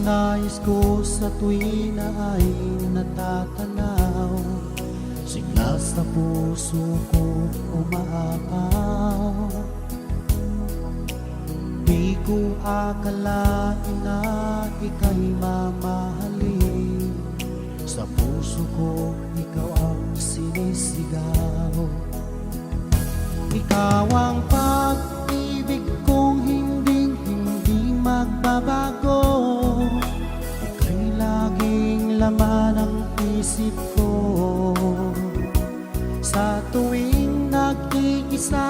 Nais ko sa tuwina ay natatanaw, sigla sa puso ko umaapaw. Di ko akalain na ika'y mamahalin, sa puso ko ikaw ang sinisigaw. Ikaw ang pag-ibig kong hindi magbabago, ika'y laging laman ng isip ko. Sa tuwing nag-iisa